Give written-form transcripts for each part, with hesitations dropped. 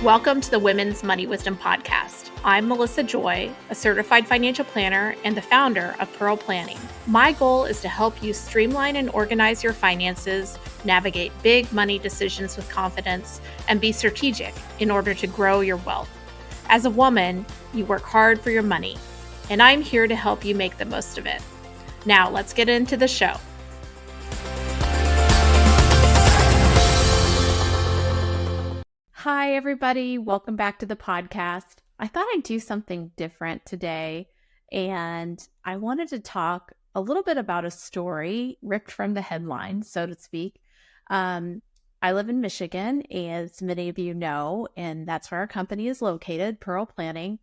Welcome to the Women's Money Wisdom Podcast. I'm Melissa Joy, a certified financial planner and the founder of Pearl Planning. My goal is to help you streamline and organize your finances, navigate big money decisions with confidence, and be strategic in order to grow your wealth. As a woman, you work hard for your money, and I'm here to help you make the most of it. Now, let's get into the show. Hi, everybody. Welcome back to the podcast. I thought I'd do something different today, and I wanted to talk a little bit about a story ripped from the headlines, so to speak. I live in Michigan, as many of you know, and that's where our company is located, Pearl Planning.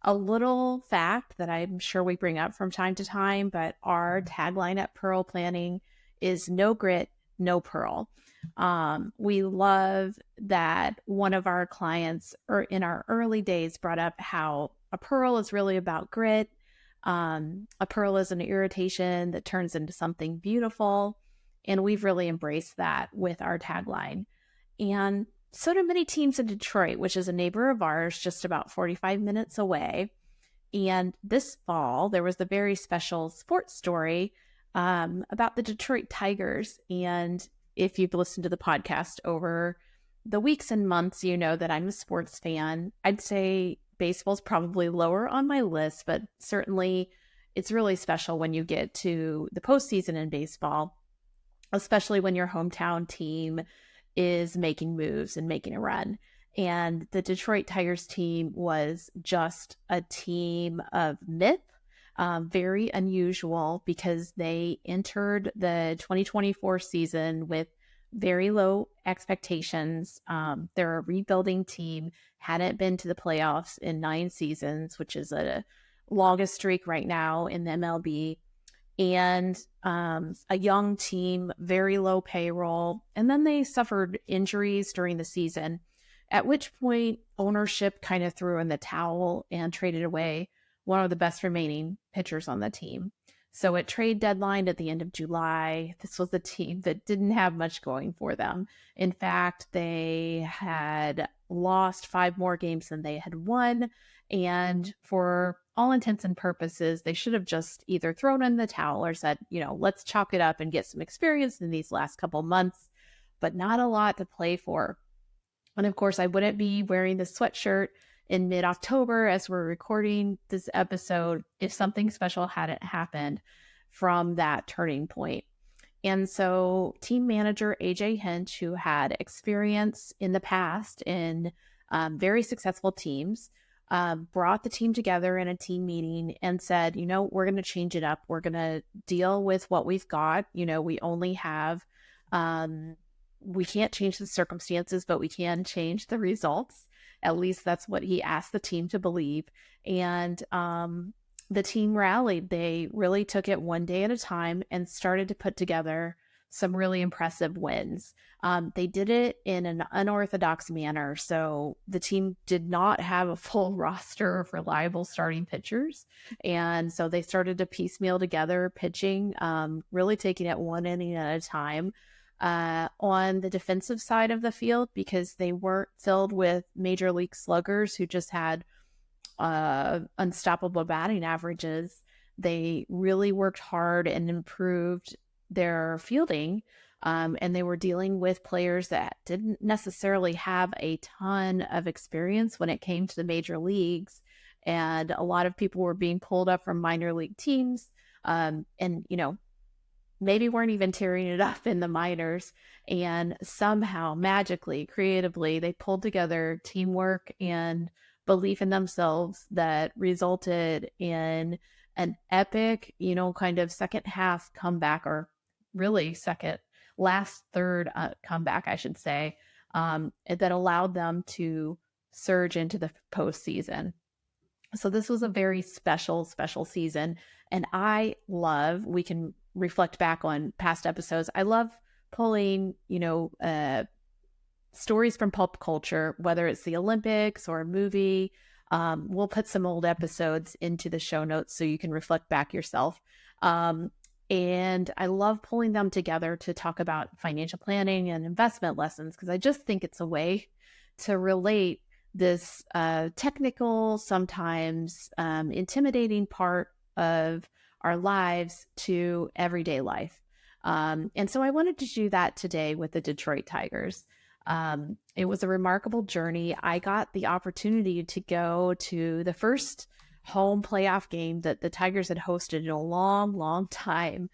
A little fact that I'm sure we bring up from time to time, but our tagline at Pearl Planning is no grit, no pearl. We love that one of our clients in our early days brought up how a pearl is really about grit. A pearl is an irritation that turns into something beautiful. And we've really embraced that with our tagline. And so do many teams in Detroit, which is a neighbor of ours, just about 45 minutes away. And this fall, there was a very special sports story about the Detroit Tigers. And if you've listened to the podcast over the weeks and months, you know that I'm a sports fan. I'd say baseball's probably lower on my list, but certainly it's really special when you get to the postseason in baseball, especially when your hometown team is making moves and making a run. And the Detroit Tigers team was just a team of myth. Very unusual because they entered the 2024 season with very low expectations. They're a rebuilding team, hadn't been to the playoffs in 9 seasons, which is a longest streak right now in the MLB. And a young team, very low payroll. And then they suffered injuries during the season, at which point ownership kind of threw in the towel and traded away one of the best remaining pitchers on the team. So at trade deadline at the end of July, this was a team that didn't have much going for them. In fact, they had lost 5 more games than they had won. And for all intents and purposes, they should have just either thrown in the towel or said, let's chalk it up and get some experience in these last couple months, but not a lot to play for. And of course, I wouldn't be wearing this sweatshirt in mid-October as we're recording this episode if something special hadn't happened from that turning point. And so team manager AJ Hinch, who had experience in the past in very successful teams, brought the team together in a team meeting and said, we're going to change it up. We're going to deal with what we've got. We only have, we can't change the circumstances, but we can change the results. At least that's what he asked the team to believe. And the team rallied. They really took it one day at a time and started to put together some really impressive wins. They did it in an unorthodox manner. So the team did not have a full roster of reliable starting pitchers. And so they started to piecemeal together pitching, really taking it one inning at a time. On the defensive side of the field, because they weren't filled with major league sluggers who just had unstoppable batting averages. They really worked hard and improved their fielding, and they were dealing with players that didn't necessarily have a ton of experience when it came to the major leagues, and a lot of people were being pulled up from minor league teams, and maybe weren't even tearing it up in the minors, and somehow magically, creatively, they pulled together teamwork and belief in themselves that resulted in an epic, kind of second half comeback, or really last third comeback, I should say, that allowed them to surge into the postseason. So this was a very special season. And we can reflect back on past episodes. I love pulling, stories from pop culture, whether it's the Olympics or a movie. We'll put some old episodes into the show notes so you can reflect back yourself. And I love pulling them together to talk about financial planning and investment lessons, because I just think it's a way to relate this technical, sometimes intimidating part of our lives to everyday life. And so I wanted to do that today with the Detroit Tigers. It was a remarkable journey. I got the opportunity to go to the first home playoff game that the Tigers had hosted in a long, long time.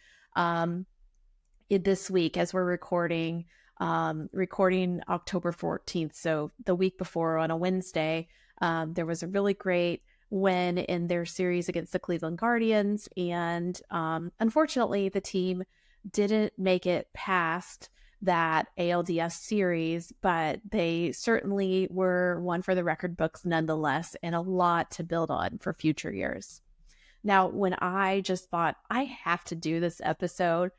This week as we're recording October 14th. So the week before on a Wednesday, there was a really great win in their series against the Cleveland Guardians. And unfortunately, the team didn't make it past that ALDS series, but they certainly were one for the record books nonetheless, and a lot to build on for future years. Now, when I just thought I have to do this episode,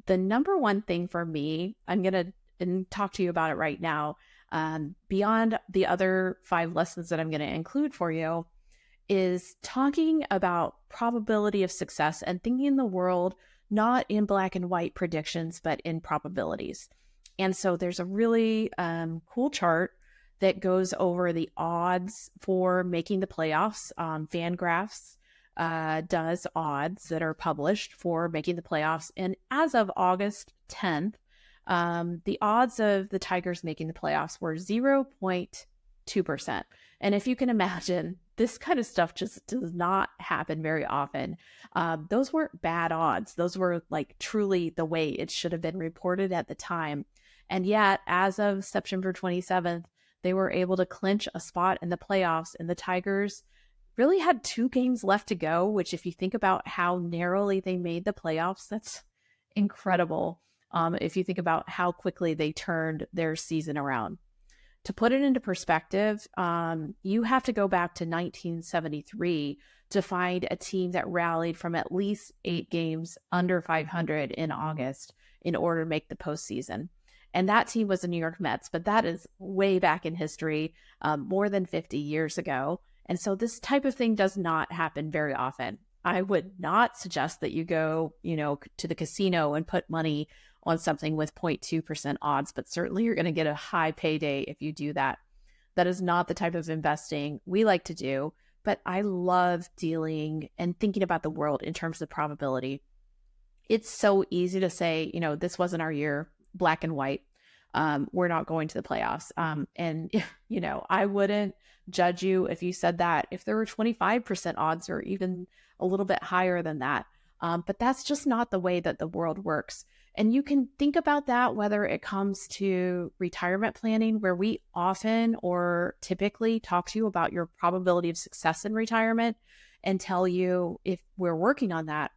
the number one thing for me, I'm going to talk to you about it right now, beyond the other 5 lessons that I'm going to include for you, is talking about probability of success and thinking the world not in black and white predictions, but in probabilities. And so there's a really cool chart that goes over the odds for making the playoffs. Fangraphs does odds that are published for making the playoffs. And as of August 10th, the odds of the Tigers making the playoffs were 0.2%. And if you can imagine, this kind of stuff just does not happen very often. Those weren't bad odds. Those were like truly the way it should have been reported at the time. And yet, as of September 27th, they were able to clinch a spot in the playoffs, and the Tigers really had 2 games left to go, which if you think about how narrowly they made the playoffs, that's incredible. If you think about how quickly they turned their season around. To put it into perspective, you have to go back to 1973 to find a team that rallied from at least 8 games under 500 in August in order to make the postseason. And that team was the New York Mets, but that is way back in history, more than 50 years ago. And so this type of thing does not happen very often. I would not suggest that you go, to the casino and put money on something with 0.2% odds, but certainly you're going to get a high payday if you do that. That is not the type of investing we like to do, but I love dealing and thinking about the world in terms of probability. It's so easy to say, this wasn't our year, black and white. We're not going to the playoffs. And, I wouldn't judge you if you said that, if there were 25% odds or even a little bit higher than that. But that's just not the way that the world works. And you can think about that whether it comes to retirement planning, where we often or typically talk to you about your probability of success in retirement and tell you, if we're working on that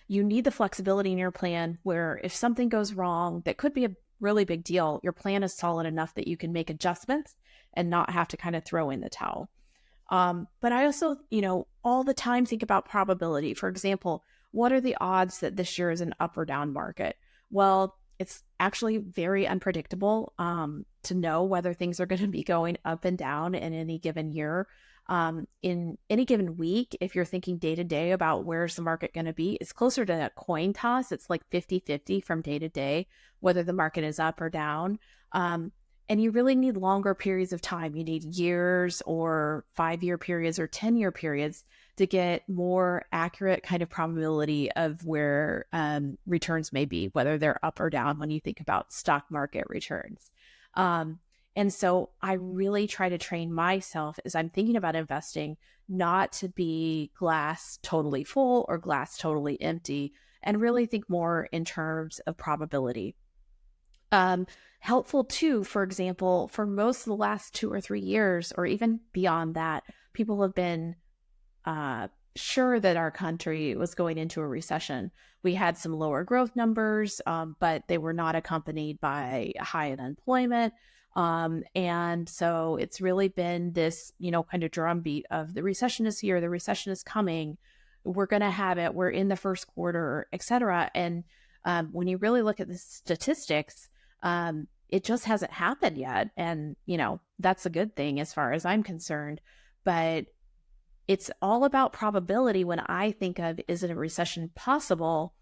you need the flexibility in your plan where if something goes wrong, that could be a really big deal, your plan is solid enough that you can make adjustments and not have to kind of throw in the towel. But I also, all the time think about probability. For example, what are the odds that this year is an up or down market? Well, it's actually very unpredictable to know whether things are going to be going up and down in any given year. In any given week, if you're thinking day to day about where's the market going to be, it's closer to a coin toss. It's like 50-50 from day to day, whether the market is up or down. And you really need longer periods of time. You need years or 5-year periods or 10-year periods to get more accurate kind of probability of where returns may be, whether they're up or down when you think about stock market returns. And so I really try to train myself as I'm thinking about investing, not to be glass totally full or glass totally empty, and really think more in terms of probability. Helpful too, for example, for most of the last 2 or 3 years, or even beyond that, people have been sure that our country was going into a recession. We had some lower growth numbers, but they were not accompanied by high unemployment. And so it's really been this, kind of drumbeat of the recession is here, the recession is coming, we're going to have it, we're in the first quarter, et cetera. And when you really look at the statistics, it just hasn't happened yet. And, that's a good thing as far as I'm concerned. But it's all about probability when I think of, is it a recession possible?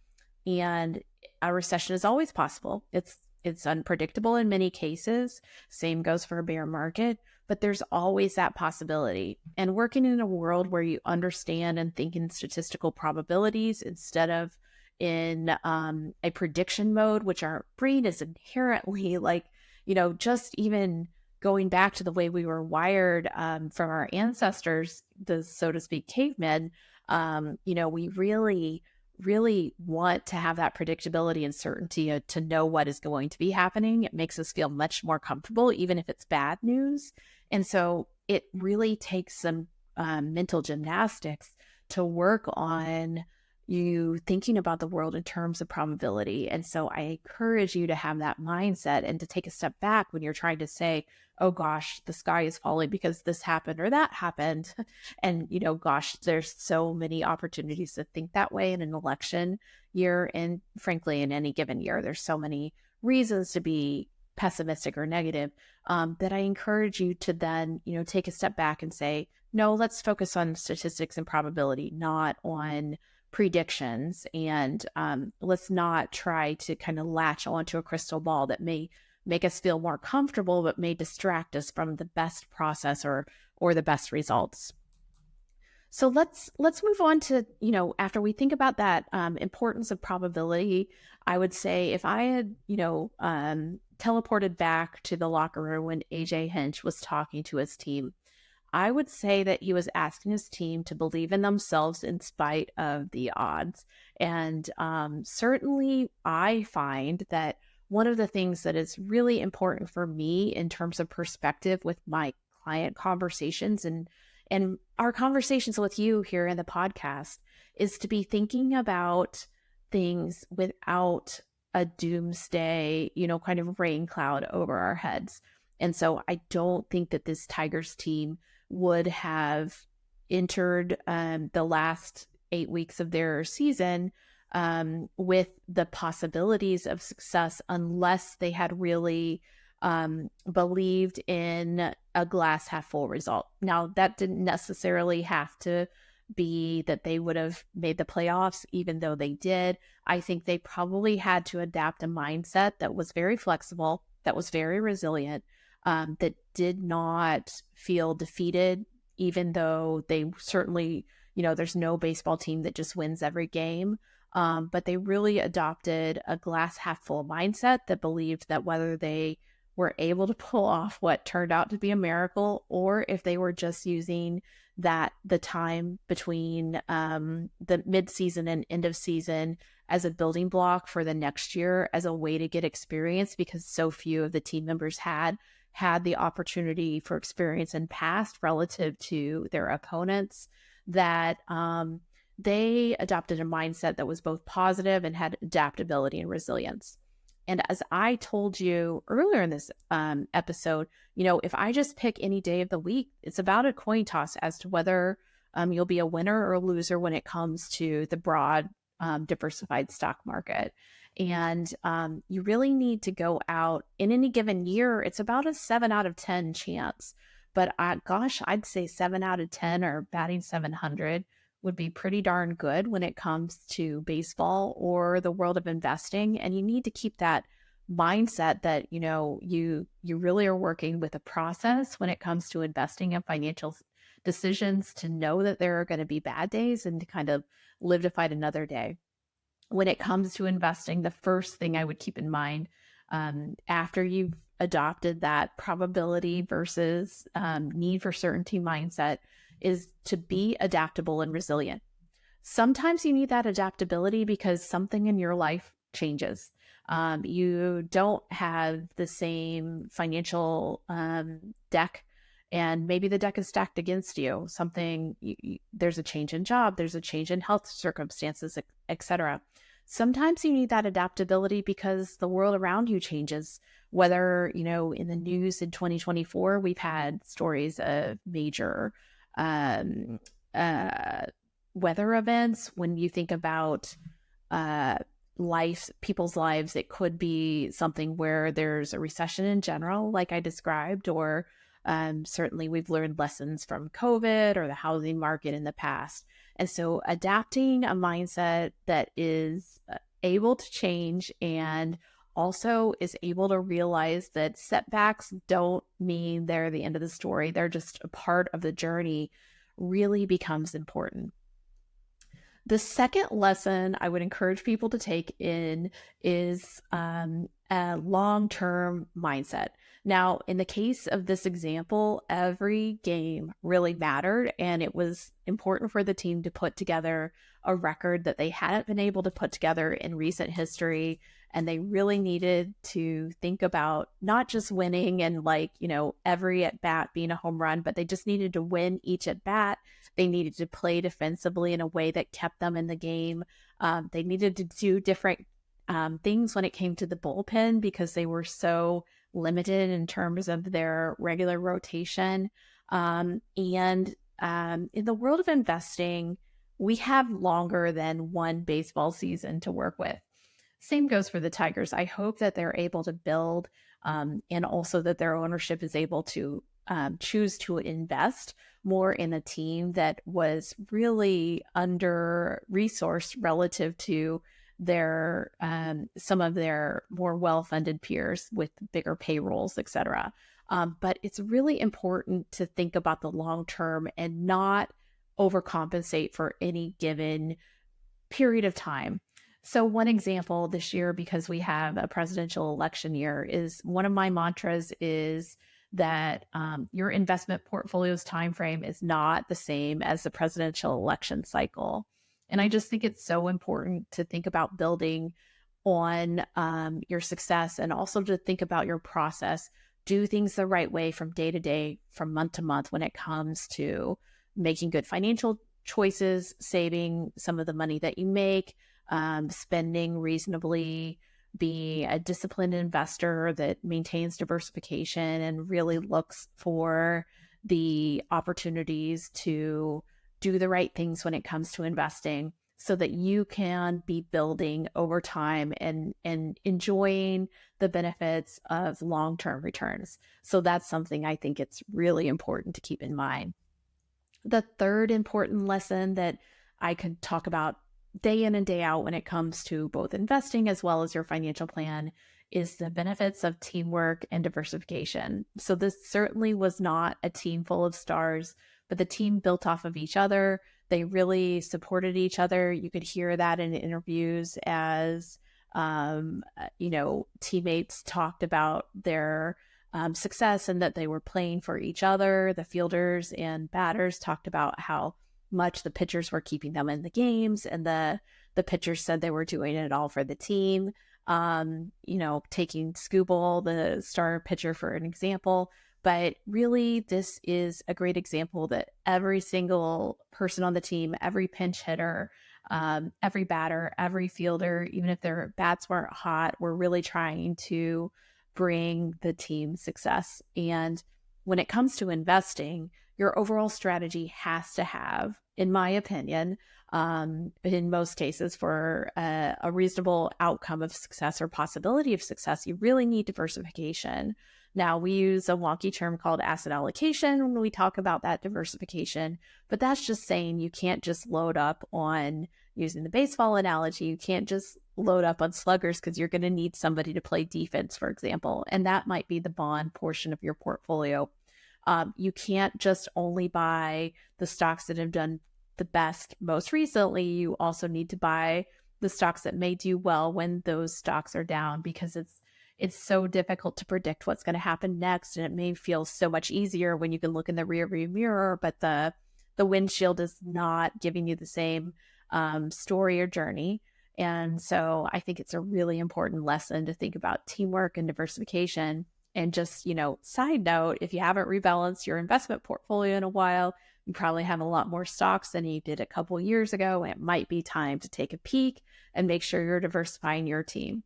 And a recession is always possible. It's it's unpredictable in many cases. Same goes for a bear market, but there's always that possibility. And working in a world where you understand and think in statistical probabilities instead of in a prediction mode, which our brain is inherently like, just even going back to the way we were wired from our ancestors, the so to speak cavemen, we really want to have that predictability and certainty to know what is going to be happening. It makes us feel much more comfortable, even if it's bad news. And so it really takes some mental gymnastics to work on you thinking about the world in terms of probability. And so I encourage you to have that mindset and to take a step back when you're trying to say, oh gosh, the sky is falling because this happened or that happened. And, gosh, there's so many opportunities to think that way in an election year. And frankly, in any given year, there's so many reasons to be pessimistic or negative that I encourage you to then, take a step back and say, no, let's focus on statistics and probability, not on predictions. And let's not try to kind of latch onto a crystal ball that may make us feel more comfortable, but may distract us from the best process or the best results. So let's move on to, after we think about that importance of probability, I would say if I had, teleported back to the locker room when AJ Hinch was talking to his team, I would say that he was asking his team to believe in themselves in spite of the odds. And certainly I find that one of the things that is really important for me in terms of perspective with my client conversations and our conversations with you here in the podcast is to be thinking about things without a doomsday, kind of rain cloud over our heads. And so I don't think that this Tigers team would have entered the last 8 weeks of their season with the possibilities of success unless they had really believed in a glass half full result. Now, that didn't necessarily have to be that they would have made the playoffs, even though they did. I think they probably had to adapt a mindset that was very flexible, that was very resilient, that did not feel defeated, even though they certainly, there's no baseball team that just wins every game. But they really adopted a glass half full mindset that believed that whether they were able to pull off what turned out to be a miracle, or if they were just using the time between the mid-season and end of season as a building block for the next year as a way to get experience, because so few of the team members had the opportunity for experience in past relative to their opponents, that they adopted a mindset that was both positive and had adaptability and resilience. And as I told you earlier in this episode, if I just pick any day of the week, it's about a coin toss as to whether you'll be a winner or a loser when it comes to the broad diversified stock market. And you really need to go out in any given year. It's about a 7 out of 10 chance. But I'd say 7 out of 10 or batting 700 would be pretty darn good when it comes to baseball or the world of investing. And you need to keep that mindset that, you really are working with a process when it comes to investing and financial decisions, to know that there are going to be bad days and to kind of live to fight another day. When it comes to investing, the first thing I would keep in mind after you've adopted that probability versus need for certainty mindset is to be adaptable and resilient. Sometimes you need that adaptability because something in your life changes. You don't have the same financial deck, and maybe the deck is stacked against you. There's a change in job, there's a change in health circumstances, etc. Sometimes you need that adaptability because the world around you changes. Whether, in the news in 2024, we've had stories of major weather events. When you think about people's lives, it could be something where there's a recession in general, like I described, or certainly we've learned lessons from COVID or the housing market in the past. And so adapting a mindset that is able to change and also is able to realize that setbacks don't mean they're the end of the story. They're just a part of the journey really becomes important. The second lesson I would encourage people to take in is a long-term mindset. Now, in the case of this example, every game really mattered, and it was important for the team to put together a record that they hadn't been able to put together in recent history. And they really needed to think about not just winning and every at bat being a home run, but they just needed to win each at bat. They needed to play defensively in a way that kept them in the game. They needed to do different things when it came to the bullpen because they were so limited in terms of their regular rotation. And in the world of investing, we have longer than one baseball season to work with. Same goes for the Tigers. I hope that they're able to build and also that their ownership is able to choose to invest more in a team that was really under-resourced relative to their some of their more well-funded peers with bigger payrolls, et cetera. But it's really important to think about the long term and not overcompensate for any given period of time. So one example this year, because we have a presidential election year, is one of my mantras is that your investment portfolio's time frame is not the same as the presidential election cycle. And I just think it's so important to think about building on your success and also to think about your process. Do things the right way from day to day, from month to month when it comes to making good financial choices, saving some of the money that you make, spending reasonably, be a disciplined investor that maintains diversification and really looks for the opportunities to do the right things when it comes to investing so that you can be building over time and enjoying the benefits of long-term returns. So that's something I think it's really important to keep in mind. The third important lesson that I could talk about day in and day out when it comes to both investing as well as your financial plan is the benefits of teamwork and diversification. So this certainly was not a team full of stars, but the team built off of each other. They really supported each other. You could hear that in interviews as, teammates talked about their success and that they were playing for each other. The fielders and batters talked about how much the pitchers were keeping them in the games, and the pitchers said they were doing it all for the team. Taking Skubal, the star pitcher, for an example. But really, this is a great example that every single person on the team, every pinch hitter, every batter, every fielder, even if their bats weren't hot, were really trying to bring the team success. And when it comes to investing, your overall strategy has to have, in my opinion, in most cases, for a reasonable outcome of success or possibility of success, you really need diversification. Now, we use a wonky term called asset allocation when we talk about that diversification, but that's just saying you can't just load up on, using the baseball analogy, you can't just load up on sluggers because you're going to need somebody to play defense, for example, and that might be the bond portion of your portfolio. You can't just only buy the stocks that have done the best most recently. You also need to buy the stocks that may do well when those stocks are down, because it's so difficult to predict what's going to happen next. And it may feel so much easier when you can look in the rearview mirror, but the windshield is not giving you the same story or journey. And so I think it's a really important lesson to think about teamwork and diversification. And just, side note, if you haven't rebalanced your investment portfolio in a while, you probably have a lot more stocks than you did a couple years ago. And it might be time to take a peek and make sure you're diversifying your team.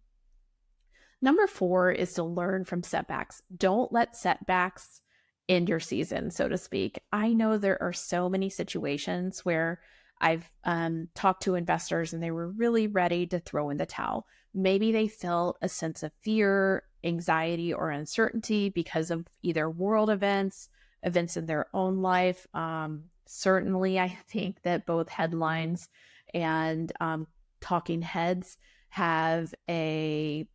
Number 4 is to learn from setbacks. Don't let setbacks end your season, so to speak. I know there are so many situations where I've talked to investors and they were really ready to throw in the towel. Maybe they felt a sense of fear, anxiety, or uncertainty because of either world events in their own life. Certainly, I think that both headlines and talking heads have a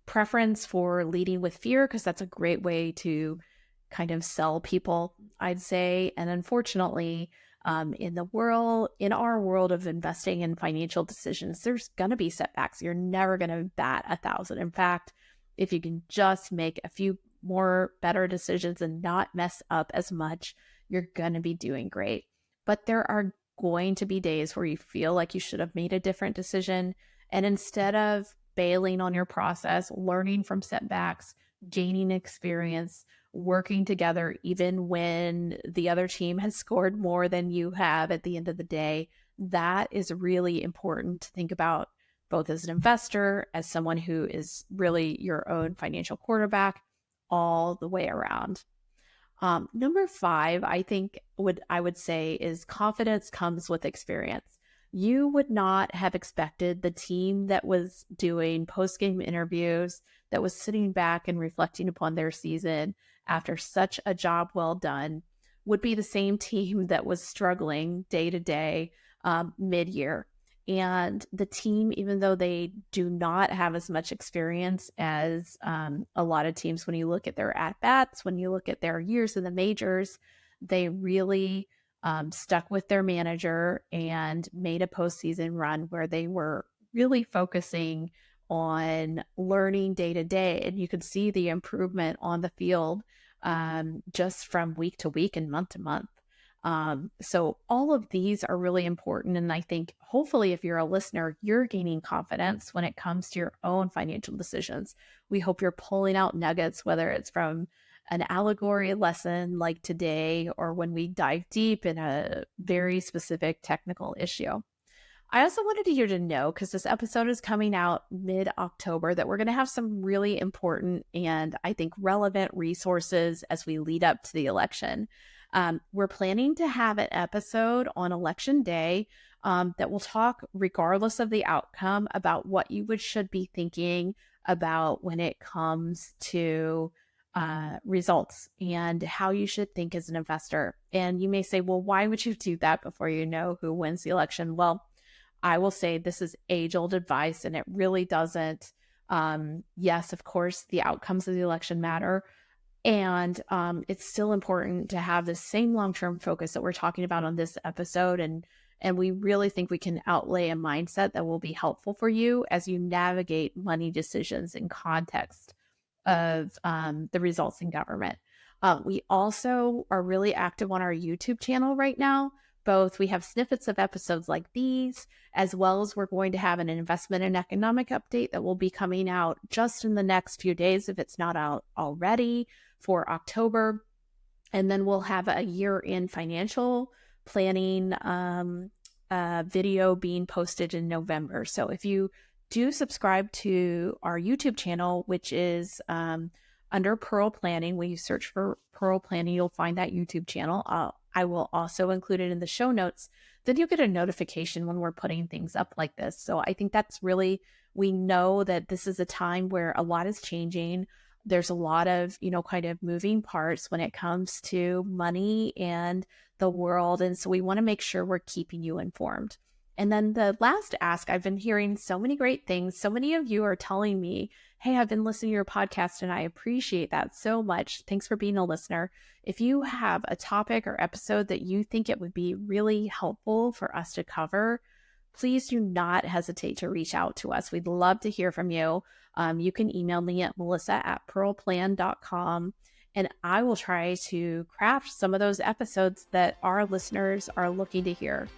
preference for leading with fear, because that's a great way to kind of sell people, I'd say. And unfortunately, in our world of investing in financial decisions, there's going to be setbacks. You're never going to bat 1,000. In fact, if you can just make a few more better decisions and not mess up as much, you're going to be doing great. But there are going to be days where you feel like you should have made a different decision. And instead of bailing on your process, learning from setbacks, gaining experience, working together, even when the other team has scored more than you have at the end of the day, that is really important to think about, both as an investor, as someone who is really your own financial quarterback, all the way around. Number 5, I would say, is confidence comes with experience. You would not have expected the team that was doing post-game interviews, that was sitting back and reflecting upon their season after such a job well done, would be the same team that was struggling day to day mid-year. And the team, even though they do not have as much experience as a lot of teams, when you look at their at-bats, when you look at their years in the majors, they really stuck with their manager and made a postseason run where they were really focusing on learning day to day. And you could see the improvement on the field just from week to week and month to month. So all of these are really important. And I think hopefully if you're a listener, you're gaining confidence when it comes to your own financial decisions. We hope you're pulling out nuggets, whether it's from an allegory lesson like today, or when we dive deep in a very specific technical issue. I also wanted you to know, because this episode is coming out mid-October, that we're going to have some really important and I think relevant resources as we lead up to the election. We're planning to have an episode on election day that will talk, regardless of the outcome, about what you should be thinking about when it comes to results and how you should think as an investor. And you may say, well, why would you do that before you know who wins the election? Well, I will say this is age-old advice, and it really doesn't. Yes, of course, the outcomes of the election matter. And it's still important to have the same long-term focus that we're talking about on this episode. And we really think we can outlay a mindset that will be helpful for you as you navigate money decisions in context of the results in government. We also are really active on our YouTube channel right now. Both we have snippets of episodes like these, as well as we're going to have an investment and economic update that will be coming out just in the next few days, if it's not out already, for October. And then we'll have a year-end financial planning video being posted in November. So if you do subscribe to our YouTube channel, which is under Pearl Planning, when you search for Pearl Planning, you'll find that YouTube channel. I will also include it in the show notes. Then you'll get a notification when we're putting things up like this. So I think that's really, we know that this is a time where a lot is changing. There's a lot of, kind of moving parts when it comes to money and the world. And so we want to make sure we're keeping you informed. And then the last ask, I've been hearing so many great things. So many of you are telling me, hey, I've been listening to your podcast and I appreciate that so much. Thanks for being a listener. If you have a topic or episode that you think it would be really helpful for us to cover, please do not hesitate to reach out to us. We'd love to hear from you. You can email me at melissa@pearlplan.com, and I will try to craft some of those episodes that our listeners are looking to hear.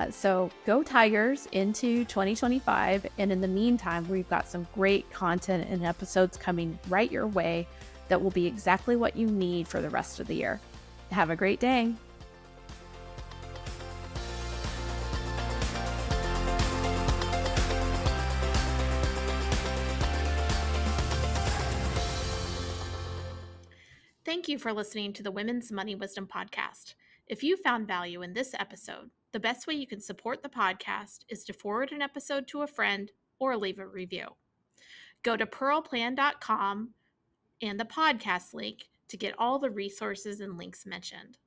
So go Tigers into 2025. And in the meantime, we've got some great content and episodes coming right your way that will be exactly what you need for the rest of the year. Have a great day. Thank you for listening to the Women's Money Wisdom Podcast. If you found value in this episode, the best way you can support the podcast is to forward an episode to a friend or leave a review. Go to pearlplan.com and the podcast link to get all the resources and links mentioned.